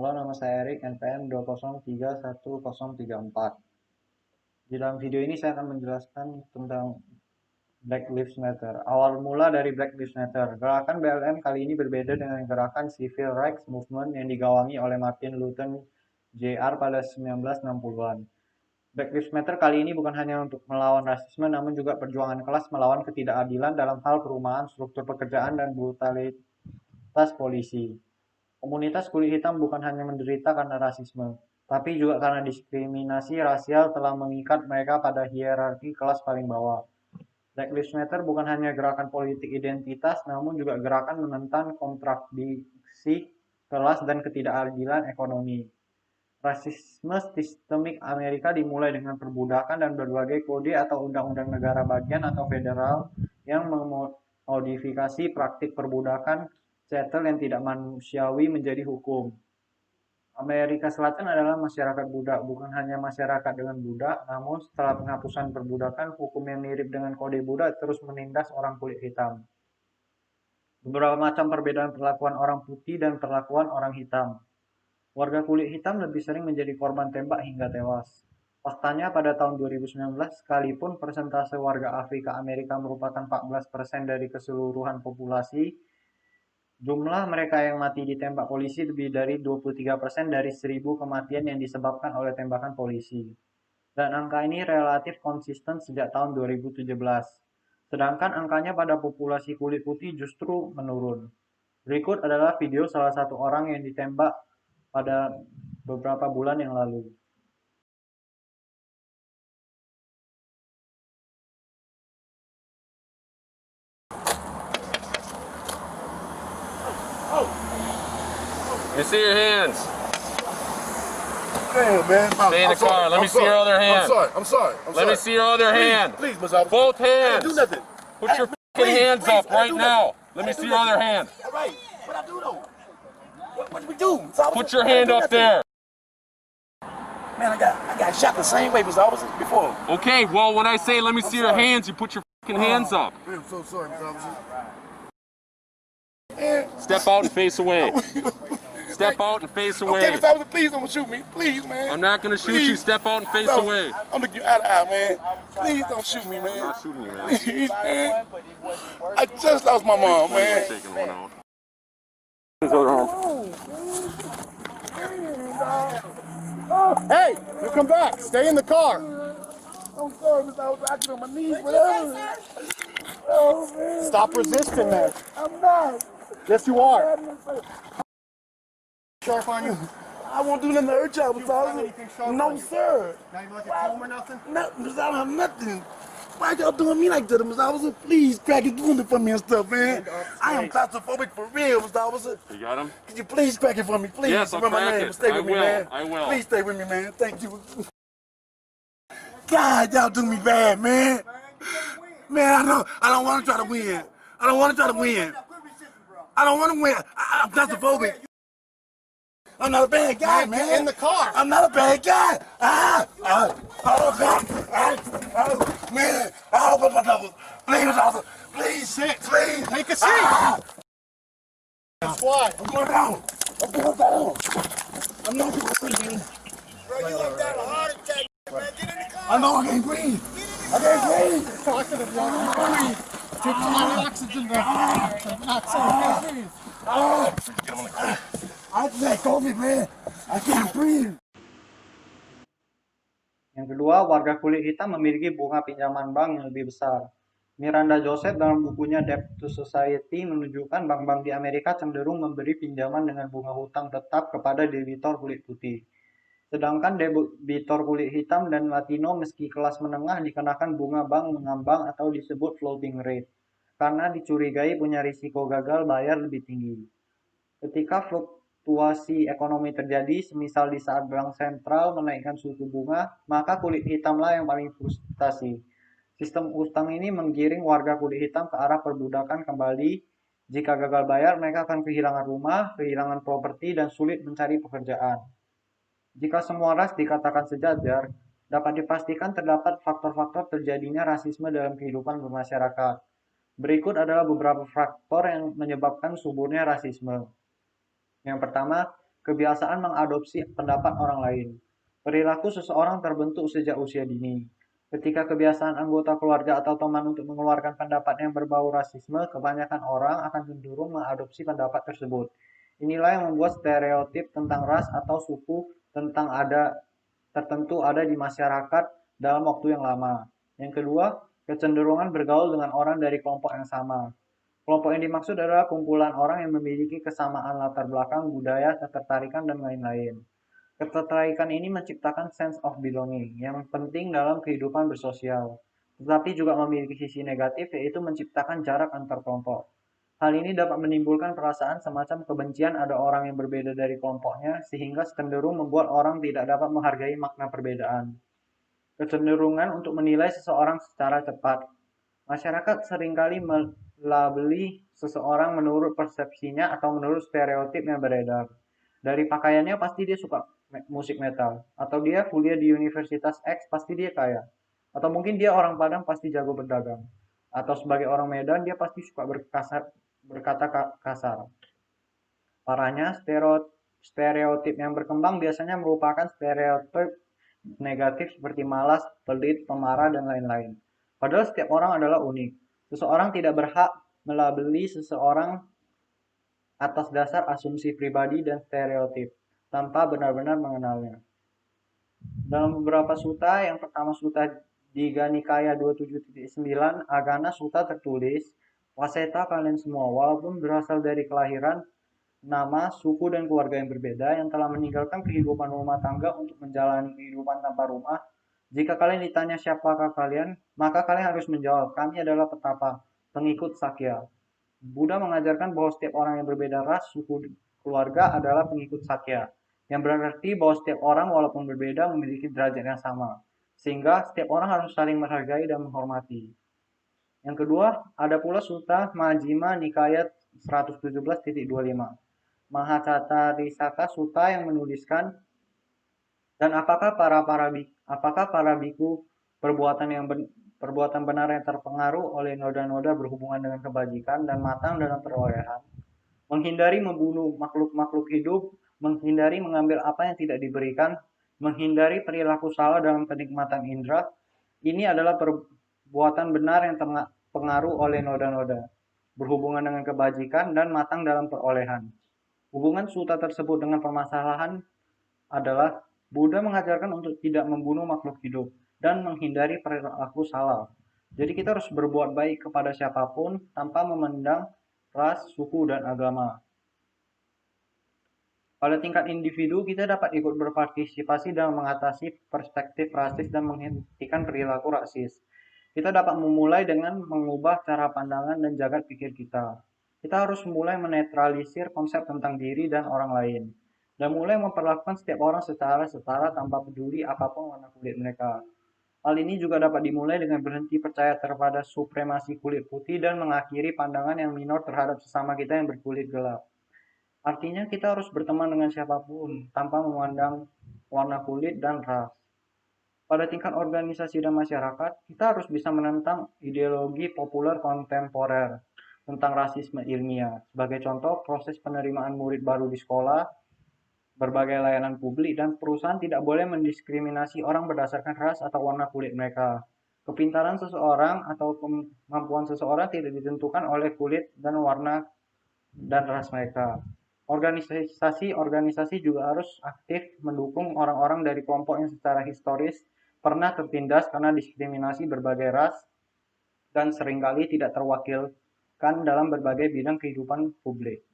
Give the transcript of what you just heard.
Halo, nama saya Erik, NPM 2031034. Di dalam video ini saya akan menjelaskan tentang Black Lives Matter. Awal mula dari Black Lives Matter, gerakan BLM kali ini berbeda dengan gerakan Civil Rights Movement yang digawangi oleh Martin Luther Jr. pada 1960-an. Black Lives Matter kali ini bukan hanya untuk melawan rasisme, namun juga perjuangan kelas melawan ketidakadilan dalam hal perumahan, struktur pekerjaan, dan brutalitas polisi. Komunitas kulit hitam bukan hanya menderita karena rasisme, tapi juga karena diskriminasi rasial telah mengikat mereka pada hierarki kelas paling bawah. Black Lives Matter bukan hanya gerakan politik identitas, namun juga gerakan menentang kontradiksi kelas dan ketidakadilan ekonomi. Rasisme sistemik Amerika dimulai dengan perbudakan dan berbagai kode atau undang-undang negara bagian atau federal yang memodifikasi praktik perbudakan chattel yang tidak manusiawi menjadi hukum. Amerika Selatan adalah masyarakat budak, bukan hanya masyarakat dengan budak, namun setelah penghapusan perbudakan, hukum yang mirip dengan kode budak terus menindas orang kulit hitam. Beberapa macam perbedaan perlakuan orang putih dan perlakuan orang hitam. Warga kulit hitam lebih sering menjadi korban tembak hingga tewas. Faktanya pada tahun 2019, sekalipun persentase warga Afrika Amerika merupakan 14% dari keseluruhan populasi, jumlah mereka yang mati ditembak polisi lebih dari 23% dari 1.000 kematian yang disebabkan oleh tembakan polisi. Dan angka ini relatif konsisten sejak tahun 2017. Sedangkan angkanya pada populasi kulit putih justru menurun. Berikut adalah video salah satu orang yang ditembak pada beberapa bulan yang lalu. Let me see your hands. Damn, man. Stay in the car. Let me see your other hand. I'm sorry. Let me see your other hand. Please, Ms. Alves. Both I didn't hands. do nothing. Put your fucking hands up right now. Let me see your other hand. All right. What I do, though? What did we do? Ms. Alves? Put your hand up there. Man, I got shot the same way, Ms. Alves, before. Okay, well, when I say let me see your hands, you put your fucking hands up. Man, I'm so sorry, Ms. Alves. Step out and face away. Step out and face Okay, away. Ms. Alves, please don't shoot me. Please, man. I'm not gonna shoot you. Please. Step out and face No, away. I'm looking you eye to eye, man. Please don't shoot me, I'm man. not shooting you, man. Please, man. I just lost my mom, man. Taking one out. Hey, you come back. Stay in the car. I'm sorry, Ms. Alves. I get on my knees, whatever. Oh, man. Stop resisting, man. I'm not. Yes, you are. Sharp on you? I won't do nothing to hurt y'all, Ms. Alves. No, sir. Now you like at home or nothing? No, Ms. Alves, have nothing. Why y'all doing me like that, Ms. Alves? Please, crack it, doing it for me and stuff, man. I am claustrophobic for real, Ms. Alves. You got him? Could you please crack it for me, please? Yes, I'll Remember my crack name. it. Stay I with me, will. man. I will. Please stay with me, man. Thank you. God, y'all do me bad, man. Man, I don't want to try to win. I don't want to try to win. I don't want to win. I'm claustrophobic. I'm not a bad guy, man. Get in the car. I'm not a bad guy. Oh, God. Man. Oh, but my double. Please, officer. Please, Sit. please. Take a seat. That's why. I'm going down. I'm going down. I'm not going to breathe. Bro, you look down a heart attack, man. Get in the car. I know I can't breathe. I can't breathe. Talking to you. Take some of the oxygen there. Oxygen. I just COVID, man. I can't breathe. Yang kedua, warga kulit hitam memiliki bunga pinjaman bank yang lebih besar. Miranda Joseph dalam bukunya Debt to Society menunjukkan bank-bank di Amerika cenderung memberi pinjaman dengan bunga hutang tetap kepada debitor kulit putih. Sedangkan debitor kulit hitam dan Latino meski kelas menengah dikenakan bunga bank mengambang atau disebut floating rate, karena dicurigai punya risiko gagal bayar lebih tinggi. Ketika fluktuasi ekonomi terjadi, semisal di saat bank sentral menaikkan suku bunga, maka kulit hitamlah yang paling frustasi. Sistem utang ini menggiring warga kulit hitam ke arah perbudakan kembali. Jika gagal bayar, mereka akan kehilangan rumah, kehilangan properti, dan sulit mencari pekerjaan. Jika semua ras dikatakan sejajar, dapat dipastikan terdapat faktor-faktor terjadinya rasisme dalam kehidupan bermasyarakat. Berikut adalah beberapa faktor yang menyebabkan suburnya rasisme. Yang pertama, kebiasaan mengadopsi pendapat orang lain. Perilaku seseorang terbentuk sejak usia dini. Ketika kebiasaan anggota keluarga atau teman untuk mengeluarkan pendapat yang berbau rasisme, kebanyakan orang akan cenderung mengadopsi pendapat tersebut. Inilah yang membuat stereotip tentang ras atau suku tertentu ada di masyarakat dalam waktu yang lama. Yang kedua, kecenderungan bergaul dengan orang dari kelompok yang sama. Kelompok yang dimaksud adalah kumpulan orang yang memiliki kesamaan latar belakang, budaya, ketertarikan, dan lain-lain. Ketertarikan ini menciptakan sense of belonging yang penting dalam kehidupan bersosial, tetapi juga memiliki sisi negatif yaitu menciptakan jarak antar kelompok. Hal ini dapat menimbulkan perasaan semacam kebencian ada orang yang berbeda dari kelompoknya sehingga cenderung membuat orang tidak dapat menghargai makna perbedaan. Kecenderungan untuk menilai seseorang secara cepat. Masyarakat seringkali melabeli seseorang menurut persepsinya atau menurut stereotip yang beredar. Dari pakaiannya pasti dia suka musik metal, atau dia kuliah di Universitas X pasti dia kaya, atau mungkin dia orang Padang pasti jago berdagang, atau sebagai orang Medan dia pasti suka berkata kasar. Parahnya, stereotip yang berkembang biasanya merupakan stereotip negatif seperti malas, pelit, pemarah, dan lain-lain. Padahal setiap orang adalah unik. Seseorang tidak berhak melabeli seseorang atas dasar asumsi pribadi dan stereotip, tanpa benar-benar mengenalnya. Dalam beberapa sutta, yang pertama sutta Digha Nikaya 27.9, Agana Sutta tertulis, Waseta kalian semua, walaupun berasal dari kelahiran, nama, suku, dan keluarga yang berbeda, yang telah meninggalkan kehidupan rumah tangga untuk menjalani kehidupan tanpa rumah, jika kalian ditanya siapakah kalian, maka kalian harus menjawab, kami adalah petapa, pengikut Sakya. Buddha mengajarkan bahwa setiap orang yang berbeda ras, suku, keluarga adalah pengikut Sakya, yang berarti bahwa setiap orang walaupun berbeda memiliki derajat yang sama, sehingga setiap orang harus saling menghargai dan menghormati. Yang kedua, ada pula Sutta Majjhima Nikaya 117.25. Mahacatarisaka Sutta yang menuliskan, dan apakah para biku perbuatan benar yang terpengaruh oleh noda-noda berhubungan dengan kebajikan dan matang dalam perolehan, menghindari membunuh makhluk-makhluk hidup, menghindari mengambil apa yang tidak diberikan, menghindari perilaku salah dalam kenikmatan indera, ini adalah perbuatan benar yang terpengaruh oleh noda-noda berhubungan dengan kebajikan dan matang dalam perolehan. Hubungan sutta tersebut dengan permasalahan adalah Buddha mengajarkan untuk tidak membunuh makhluk hidup dan menghindari perilaku salah. Jadi kita harus berbuat baik kepada siapapun tanpa memandang ras, suku, dan agama. Pada tingkat individu, kita dapat ikut berpartisipasi dalam mengatasi perspektif rasis dan menghentikan perilaku rasis. Kita dapat memulai dengan mengubah cara pandangan dan jagat pikir kita. Kita harus mulai menetralisir konsep tentang diri dan orang lain, dan mulai memperlakukan setiap orang secara setara tanpa peduli apapun warna kulit mereka. Hal ini juga dapat dimulai dengan berhenti percaya terhadap supremasi kulit putih dan mengakhiri pandangan yang minor terhadap sesama kita yang berkulit gelap. Artinya kita harus berteman dengan siapapun tanpa memandang warna kulit dan ras. Pada tingkat organisasi dan masyarakat, kita harus bisa menentang ideologi populer kontemporer tentang rasisme ilmiah. Sebagai contoh, proses penerimaan murid baru di sekolah, berbagai layanan publik, dan perusahaan tidak boleh mendiskriminasi orang berdasarkan ras atau warna kulit mereka. Kepintaran seseorang atau kemampuan seseorang tidak ditentukan oleh kulit dan warna dan ras mereka. Organisasi juga harus aktif mendukung orang-orang dari kelompok yang secara historis pernah tertindas karena diskriminasi berbagai ras dan seringkali tidak terwakilkan dalam berbagai bidang kehidupan publik.